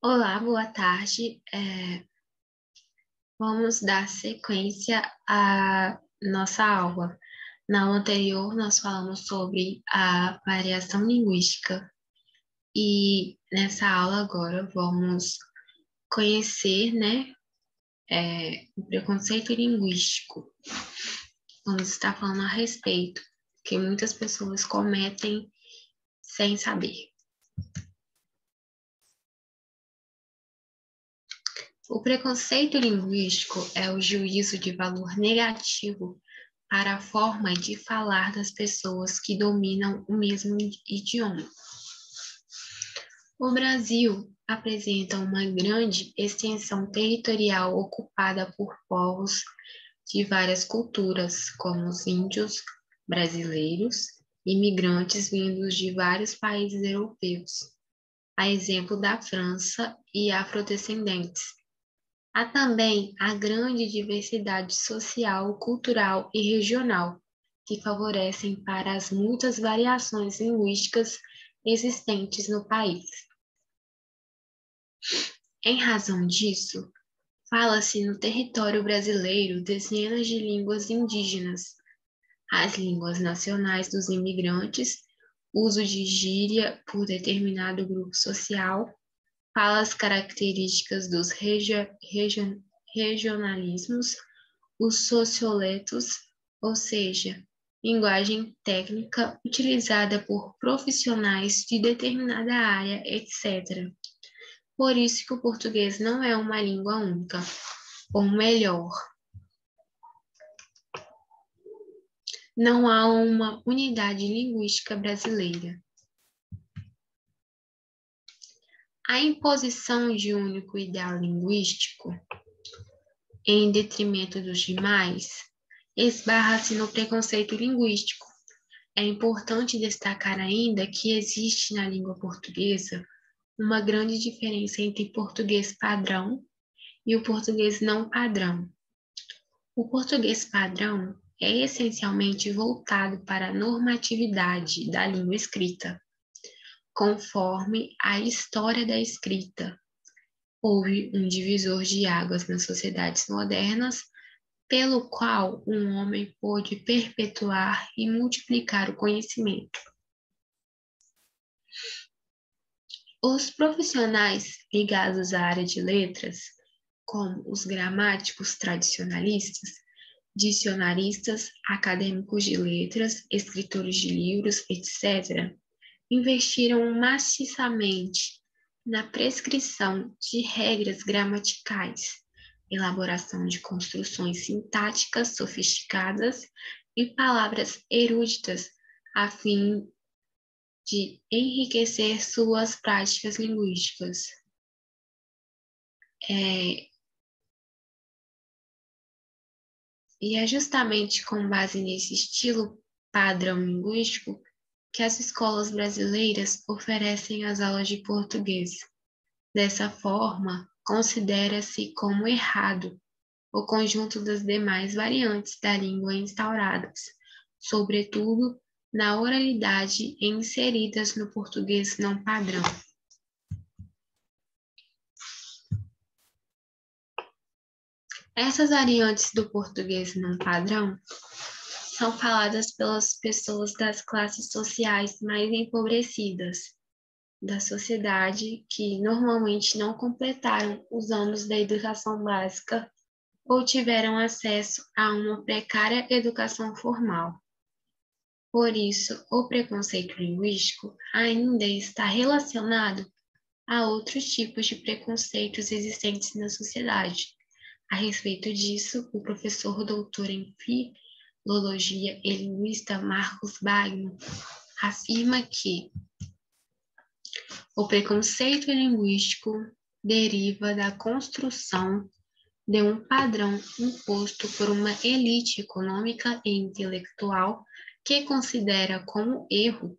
Olá, boa tarde. Vamos dar sequência à nossa aula. Na aula anterior, nós falamos sobre a variação linguística e nessa aula agora vamos conhecer, o preconceito linguístico. Vamos estar falando a respeito, que muitas pessoas cometem sem saber. O preconceito linguístico é o juízo de valor negativo para a forma de falar das pessoas que dominam o mesmo idioma. O Brasil apresenta uma grande extensão territorial ocupada por povos de várias culturas, como os índios brasileiros, imigrantes vindos de vários países europeus, a exemplo da França e afrodescendentes. Há também a grande diversidade social, cultural e regional, que favorecem para as muitas variações linguísticas existentes no país. Em razão disso, fala-se no território brasileiro dezenas de línguas indígenas, as línguas nacionais dos imigrantes, uso de gíria por determinado grupo social, falas características dos regionalismos, os socioletos, ou seja, linguagem técnica utilizada por profissionais de determinada área, etc. Por isso que o português não é uma língua única, ou melhor, não há uma unidade linguística brasileira. A imposição de um único ideal linguístico, em detrimento dos demais, esbarra-se no preconceito linguístico. É importante destacar ainda que existe na língua portuguesa uma grande diferença entre português padrão e o português não padrão. O português padrão é essencialmente voltado para a normatividade da língua escrita, conforme a história da escrita. Houve um divisor de águas nas sociedades modernas, pelo qual um homem pôde perpetuar e multiplicar o conhecimento. Os profissionais ligados à área de letras, como os gramáticos tradicionalistas, dicionaristas, acadêmicos de letras, escritores de livros, etc., investiram maciçamente na prescrição de regras gramaticais, elaboração de construções sintáticas sofisticadas e palavras eruditas, a fim de enriquecer suas práticas linguísticas. E é justamente com base nesse estilo padrão linguístico que as escolas brasileiras oferecem as aulas de português. Dessa forma, considera-se como errado o conjunto das demais variantes da língua instauradas, sobretudo na oralidade e inseridas no português não padrão. Essas variantes do português não padrão são faladas pelas pessoas das classes sociais mais empobrecidas da sociedade que normalmente não completaram os anos da educação básica ou tiveram acesso a uma precária educação formal. Por isso, o preconceito linguístico ainda está relacionado a outros tipos de preconceitos existentes na sociedade. A respeito disso, o professor doutor em filologia e linguista Marcos Bagno afirma que o preconceito linguístico deriva da construção de um padrão imposto por uma elite econômica e intelectual que considera como erro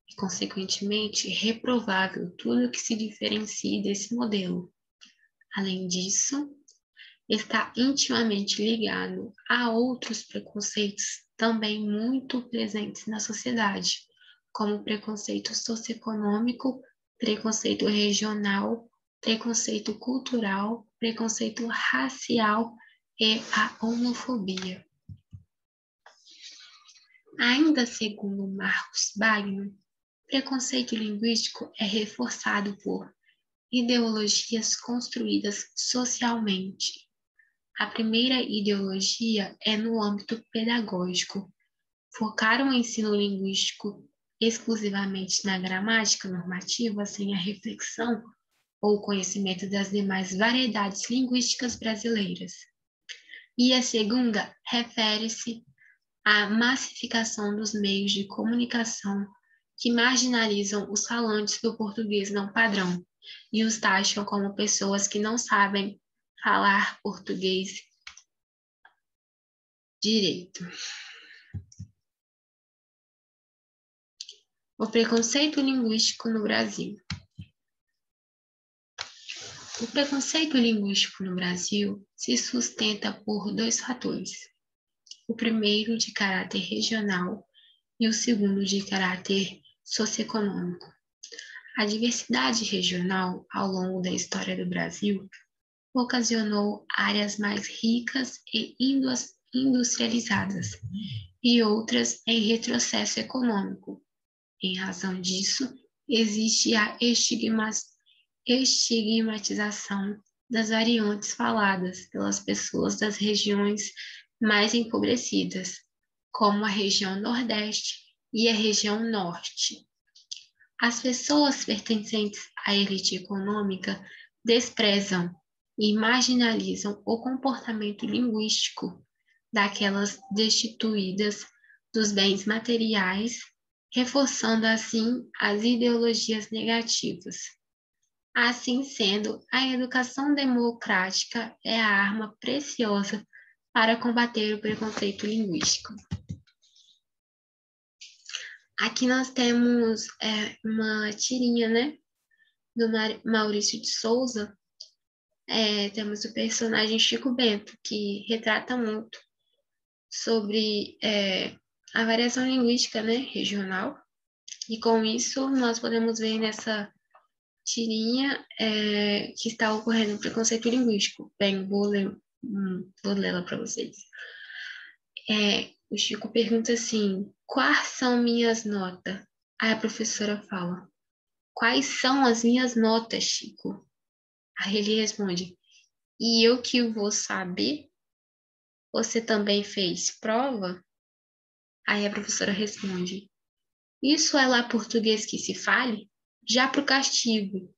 e, consequentemente, reprovável tudo que se diferencie desse modelo. Além disso, está intimamente ligado a outros preconceitos também muito presentes na sociedade, como preconceito socioeconômico, preconceito regional, preconceito cultural, preconceito racial e a homofobia. Ainda segundo Marcos Wagner, preconceito linguístico é reforçado por ideologias construídas socialmente. A primeira ideologia é no âmbito pedagógico. Focar o ensino linguístico exclusivamente na gramática normativa, sem a reflexão ou conhecimento das demais variedades linguísticas brasileiras. E a segunda refere-se à massificação dos meios de comunicação que marginalizam os falantes do português não padrão e os taxam como pessoas que não sabem falar português direito. O preconceito linguístico no Brasil. O preconceito linguístico no Brasil se sustenta por dois fatores. O primeiro de caráter regional e o segundo de caráter socioeconômico. A diversidade regional ao longo da história do Brasil ocasionou áreas mais ricas e industrializadas e outras em retrocesso econômico. Em razão disso, existe a estigmatização das variantes faladas pelas pessoas das regiões mais empobrecidas, como a região Nordeste e a região Norte. As pessoas pertencentes à elite econômica desprezam e marginalizam o comportamento linguístico daquelas destituídas dos bens materiais, reforçando assim as ideologias negativas. Assim sendo, a educação democrática é a arma preciosa para combater o preconceito linguístico. Aqui nós temos uma tirinha, né, do Maurício de Souza. Temos o personagem Chico Bento, que retrata muito sobre a variação linguística, né, regional. E com isso nós podemos ver nessa tirinha que está ocorrendo um preconceito linguístico. Bem, vou lê-la para vocês. O Chico pergunta assim: quais são minhas notas? Aí a professora fala: quais são as minhas notas, Chico? Aí ele responde: e eu que vou saber? Você também fez prova? Aí a professora responde: isso é lá português que se fale? Já pro castigo.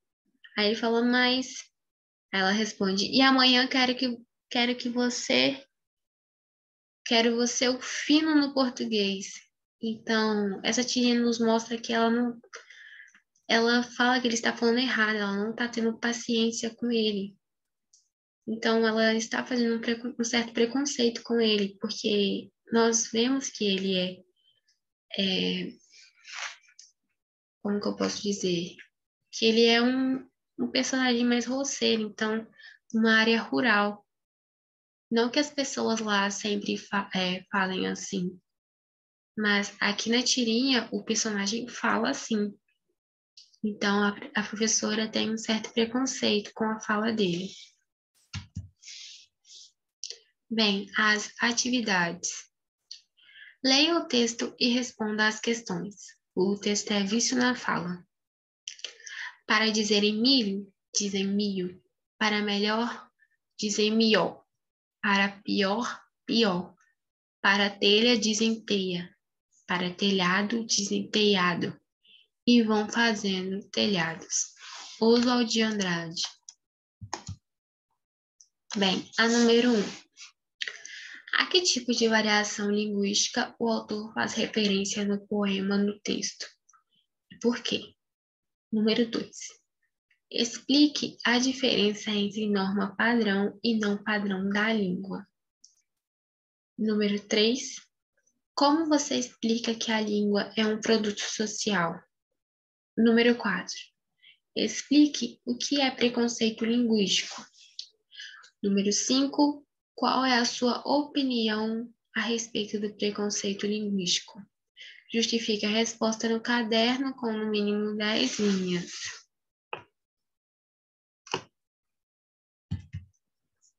Aí ele fala: mas... Aí ela responde: e amanhã quero você o fino no português. Então, essa tirinha nos mostra que ela fala que ele está falando errado, ela não está tendo paciência com ele. Então, ela está fazendo um certo preconceito com ele, porque nós vemos que ele como que eu posso dizer? Que ele é um personagem mais roceiro, então, uma área rural. Não que as pessoas lá sempre falem assim, mas aqui na tirinha o personagem fala assim. Então a professora tem um certo preconceito com a fala dele. Bem, as atividades. Leia o texto e responda às questões. O texto é visto na fala. Para dizerem milho, dizem milho. Para melhor, dizem mió. Para pior, pior. Para telha, dizem teia. Para telhado, dizem telhado. E vão fazendo telhados. Oswald de Andrade. Bem, a número 1. A que tipo de variação linguística o autor faz referência no poema no texto? E por quê? Número 2. Explique a diferença entre norma padrão e não padrão da língua. Número 3. Como você explica que a língua é um produto social? Número 4. Explique o que é preconceito linguístico. Número 5. Qual é a sua opinião a respeito do preconceito linguístico? Justifique a resposta no caderno com no mínimo 10 linhas.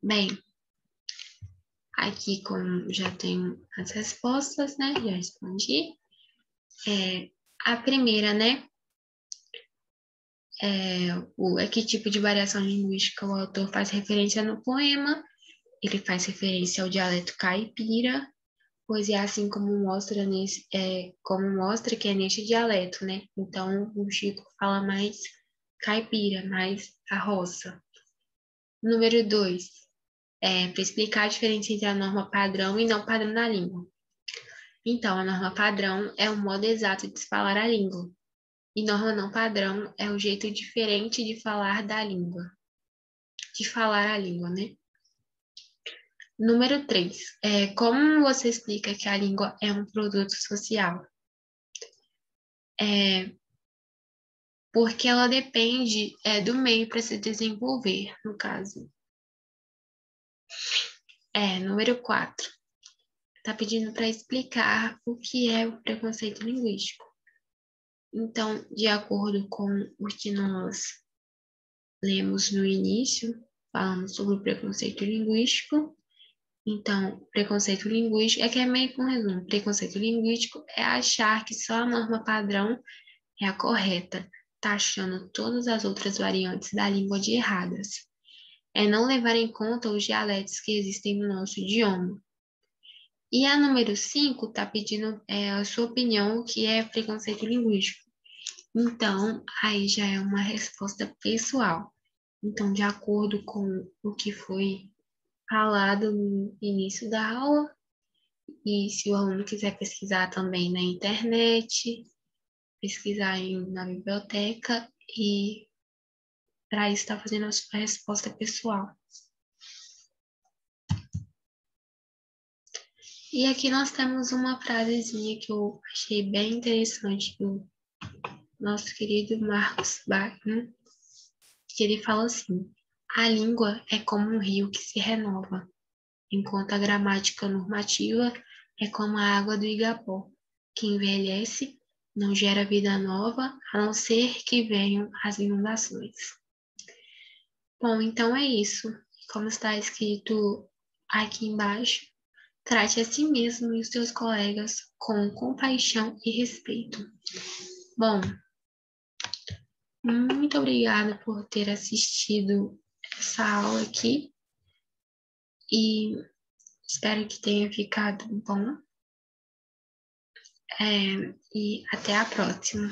Bem, aqui como já tenho as respostas, né? Já respondi. A primeira, né? Que tipo de variação linguística o autor faz referência no poema? Ele faz referência ao dialeto caipira, pois é assim como mostra que é neste dialeto, né? Então, o Chico fala mais caipira, mais a roça. Número 2, para explicar a diferença entre a norma padrão e não padrão da língua. Então, a norma padrão é o modo exato de se falar a língua, e norma não padrão é o jeito diferente de falar da língua, de falar a língua, né? Número 3, como você explica que a língua é um produto social? Porque ela depende do meio para se desenvolver, no caso. Número 4. Está pedindo para explicar o que é o preconceito linguístico. Então, de acordo com o que nós lemos no início, falamos sobre o preconceito linguístico. Então, preconceito linguístico, que é meio que um resumo. Preconceito linguístico é achar que só a norma padrão é a correta, taxando todas as outras variantes da língua de erradas. É não levar em conta os dialetos que existem no nosso idioma. E a número 5 está pedindo a sua opinião, o que é preconceito linguístico. Então, aí já é uma resposta pessoal. Então, de acordo com o que foi falado no início da aula, e se o aluno quiser pesquisar também na internet, pesquisar na biblioteca, e para isso está fazendo a sua resposta pessoal. E aqui nós temos uma frasezinha que eu achei bem interessante do nosso querido Marcos Bachmann, que ele fala assim: a língua é como um rio que se renova, enquanto a gramática normativa é como a água do Igapó, que envelhece, não gera vida nova, a não ser que venham as inundações. Bom, então é isso. Como está escrito aqui embaixo, trate a si mesmo e os seus colegas com compaixão e respeito. Bom, muito obrigada por ter assistido essa aula aqui e espero que tenha ficado bom. E até a próxima.